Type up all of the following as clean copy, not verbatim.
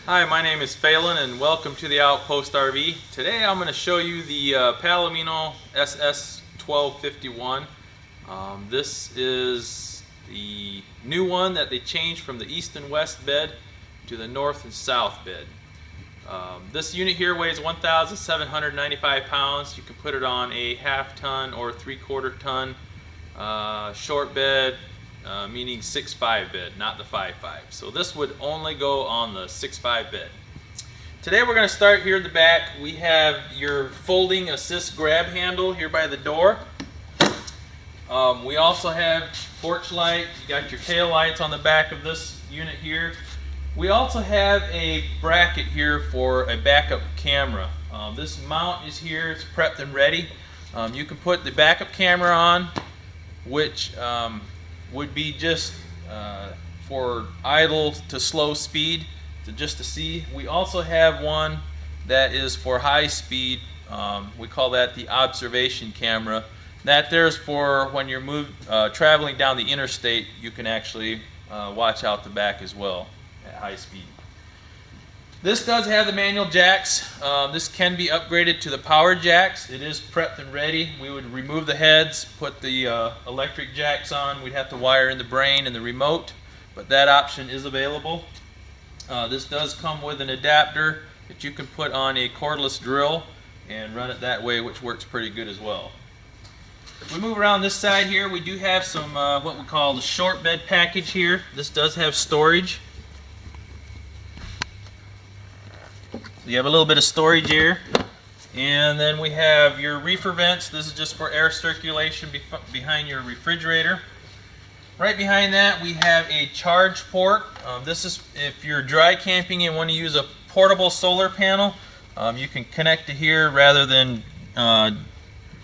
Hi, my name is Phelan and welcome to the Outpost RV. Today I'm going to show you the Palomino SS 1251. This is the new one that they changed from the east and west bed to the north and south bed. This unit here weighs 1,795 pounds. You can put it on a half-ton or 3/4 ton short bed, meaning 6'5" bed, not the 5'5". So this would only go on the 6'5" bed. Today we're going to start here at the back. We have your folding assist grab handle here by the door. We also have porch light. You got your tail lights on the back of this unit here. We also have a bracket here for a backup camera. This mount is here. It's prepped and ready. You can put the backup camera on, which would be just for idle to slow speed, just to see. We also have one that is for high speed. We call that the observation camera. That there's for when you're traveling down the interstate, you can actually watch out the back as well at high speed. This does have the manual jacks. This can be upgraded to the power jacks. It is prepped and ready. We would remove the heads, put the electric jacks on. We'd have to wire in the brain and the remote, but that option is available. This does come with an adapter that you can put on a cordless drill and run it that way, which works pretty good as well. If we move around this side here, we do have some what we call the short bed package here. This does have storage. You have a little bit of storage here, and then we have your reefer vents. This is just for air circulation behind your refrigerator. Right behind that we have a charge port. This is if you're dry camping and want to use a portable solar panel, you can connect to here rather than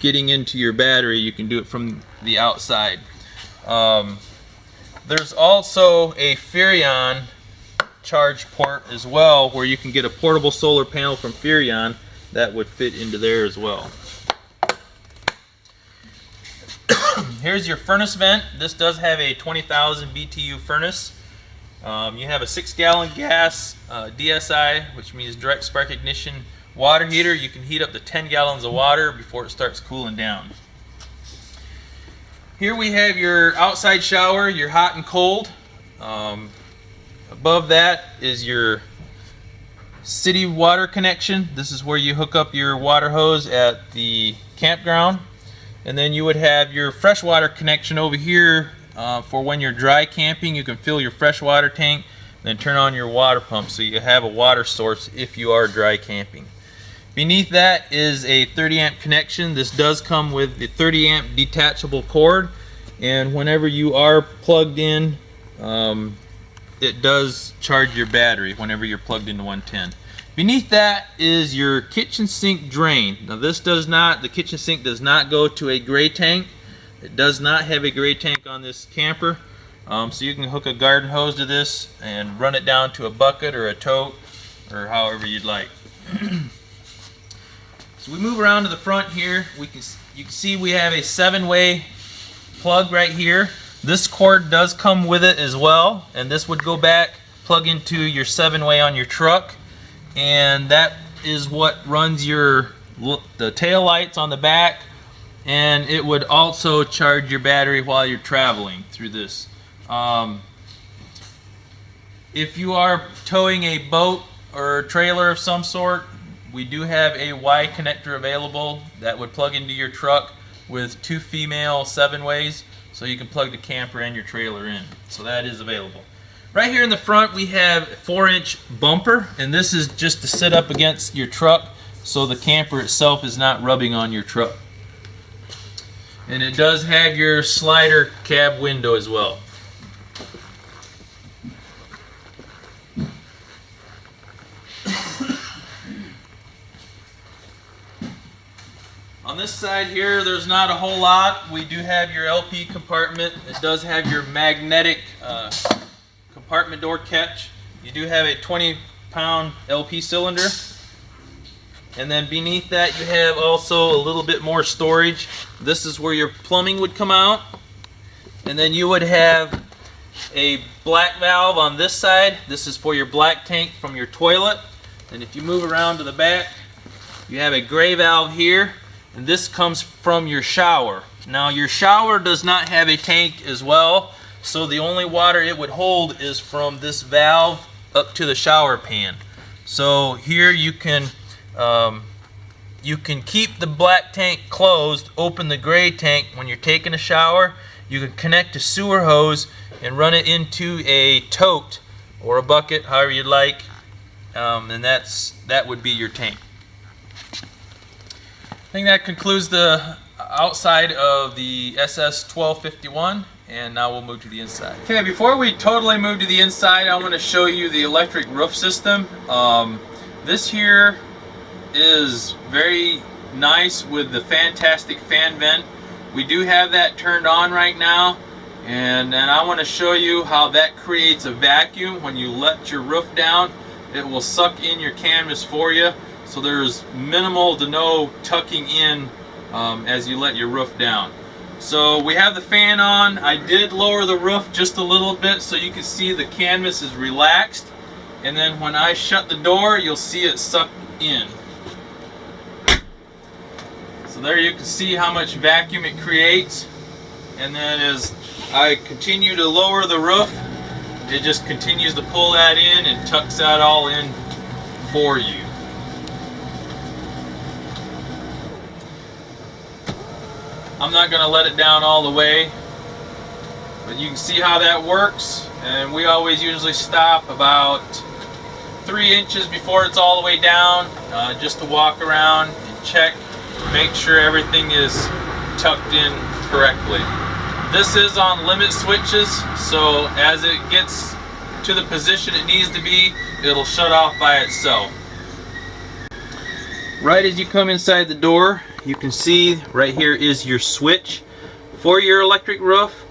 getting into your battery. You can do it from the outside. There's also a Furrion charge port as well, where you can get a portable solar panel from Furrion that would fit into there as well. Here's your furnace vent. This does have a 20,000 BTU furnace. You have a 6-gallon gas DSI, which means direct spark ignition water heater. You can heat up to 10 gallons of water before it starts cooling down. Here we have your outside shower, your hot and cold. Above that is your city water connection. This is where you hook up your water hose at the campground. And then you would have your freshwater connection over here for when you're dry camping. You can fill your freshwater tank, then turn on your water pump so you have a water source if you are dry camping. Beneath that is a 30 amp connection. This does come with the 30 amp detachable cord, and whenever you are plugged in, it does charge your battery whenever you're plugged into 110. Beneath that is your kitchen sink drain. Now the kitchen sink does not go to a gray tank. It does not have a gray tank on this camper. So you can hook a garden hose to this and run it down to a bucket or a tote or however you'd like. So we move around to the front here. You can see we have a 7-way plug right here. This cord does come with it as well, and this would go back, plug into your 7-way on your truck, and that is what runs the tail lights on the back, and it would also charge your battery while you're traveling through this. If you are towing a boat or a trailer of some sort, we do have a Y connector available that would plug into your truck with 2 female 7-ways. So you can plug the camper and your trailer in. So that is available. Right here in the front we have a 4-inch bumper, and this is just to sit up against your truck so the camper itself is not rubbing on your truck. And it does have your slider cab window as well. On this side here, there's not a whole lot. We do have your LP compartment. It does have your magnetic compartment door catch. You do have a 20-pound LP cylinder. And then beneath that you have also a little bit more storage. This is where your plumbing would come out. And then you would have a black valve on this side. This is for your black tank from your toilet. And if you move around to the back, you have a gray valve here, and this comes from your shower. Now your shower does not have a tank as well, so the only water it would hold is from this valve up to the shower pan. So here you can keep the black tank closed, open the gray tank when you're taking a shower. You can connect a sewer hose and run it into a tote or a bucket, however you'd like, and that would be your tank. I think that concludes the outside of the SS 1251, and now we'll move to the inside. Okay, before we totally move to the inside, I'm going to show you the electric roof system. This here is very nice with the fantastic fan vent. We do have that turned on right now, and then I want to show you how that creates a vacuum. When you let your roof down, it will suck in your canvas for you, so there's minimal to no tucking in as you let your roof down. So we have the fan on. I did lower the roof just a little bit so you can see the canvas is relaxed, and then when I shut the door, you'll see it suck in. So there you can see how much vacuum it creates, and then as I continue to lower the roof, it just continues to pull that in and tucks that all in for you. I'm not going to let it down all the way, but you can see how that works, and we always usually stop about 3 inches before it's all the way down, just to walk around and check, make sure everything is tucked in correctly. This is on limit switches, so as it gets to the position it needs to be, it'll shut off by itself. Right as you come inside the door, you can see right here is your switch for your electric roof.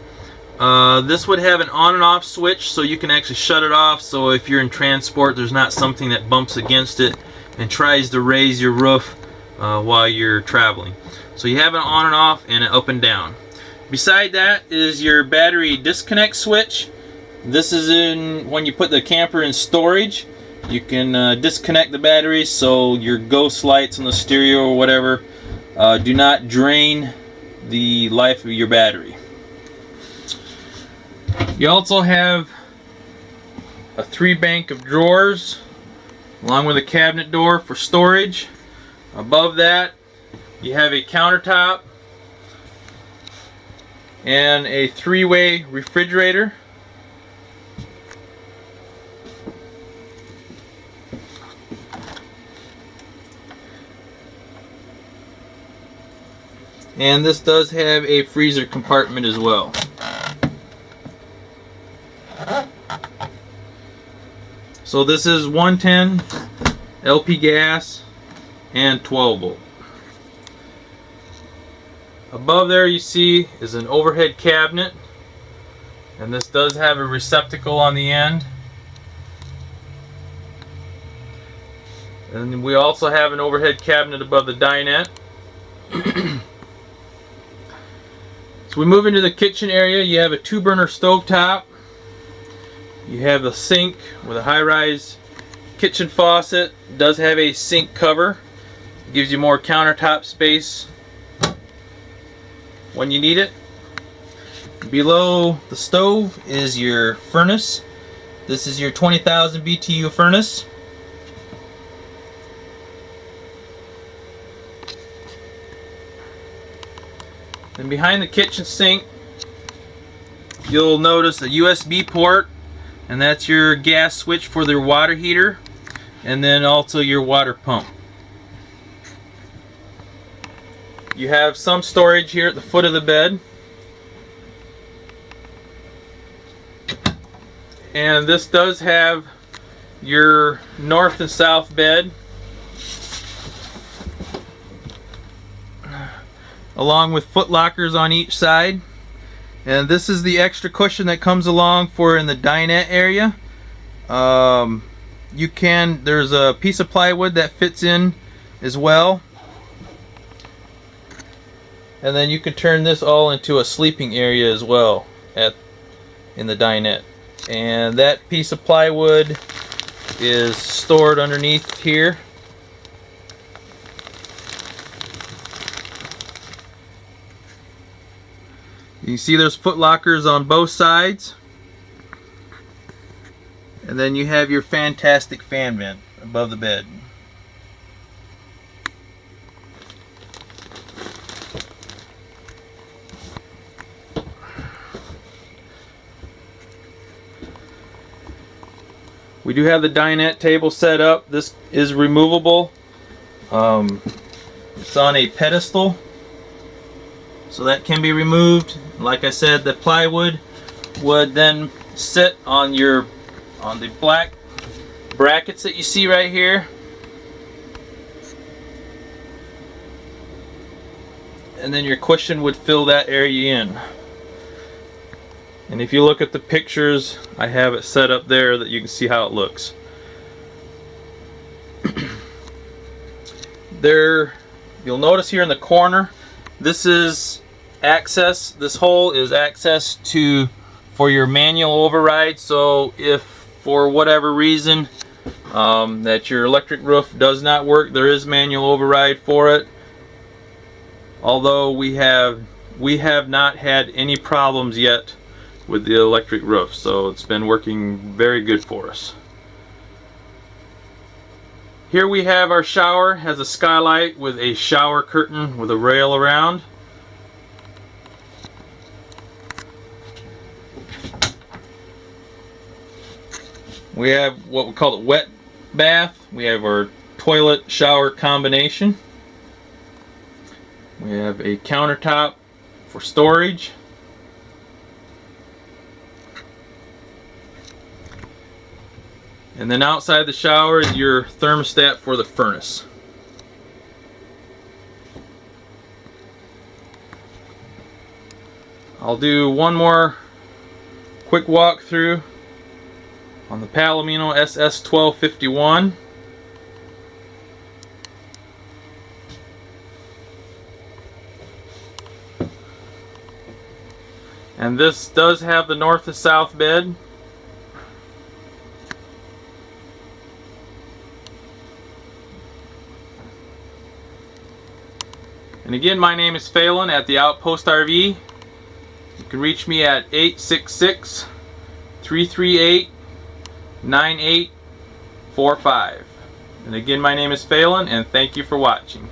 This would have an on and off switch, so you can actually shut it off, so if you're in transport there's not something that bumps against it and tries to raise your roof while you're traveling. So you have an on and off and an up and down. Beside that is your battery disconnect switch. This is in when you put the camper in storage. You can disconnect the battery so your ghost lights on the stereo or whatever do not drain the life of your battery. You also have a 3 bank of drawers along with a cabinet door for storage. Above that you have a countertop and a 3-way refrigerator. And this does have a freezer compartment as well. So this is 110 LP gas and 12 volt. Above there you see is an overhead cabinet, and this does have a receptacle on the end. And we also have an overhead cabinet above the dinette. So we move into the kitchen area. You have a 2-burner stovetop. You have a sink with a high-rise kitchen faucet. It does have a sink cover. It gives you more countertop space when you need it. Below the stove is your furnace. This is your 20,000 BTU furnace. And behind the kitchen sink, you'll notice a USB port, and that's your gas switch for their water heater, and then also your water pump. You have some storage here at the foot of the bed, and this does have your north and south bed, along with foot lockers on each side. And this is the extra cushion that comes along for in the dinette area. There's a piece of plywood that fits in as well, and then you can turn this all into a sleeping area as well at in the dinette. And that piece of plywood is stored underneath here. You can see there's foot lockers on both sides. And then you have your fantastic fan vent above the bed. We do have the dinette table set up. This is removable. It's on a pedestal, so that can be removed. Like I said, the plywood would then sit on the black brackets that you see right here. And then your cushion would fill that area in. And if you look at the pictures, I have it set up there that you can see how it looks. There, you'll notice here in the corner, this is access. This hole is access for your manual override. So if for whatever reason that your electric roof does not work, there is manual override for it. Although we have not had any problems yet with the electric roof, so it's been working very good for us. Here we have our shower. Has a skylight with a shower curtain with a rail around. We have what we call a wet bath. We have our toilet shower combination. We have a countertop for storage. And then outside the shower is your thermostat for the furnace. I'll do one more quick walkthrough on the Palomino SS 1251. And this does have the north to south bed. And again, my name is Phelan at the Outpost RV. You can reach me at 866-338-9845. And again, my name is Phelan, and thank you for watching.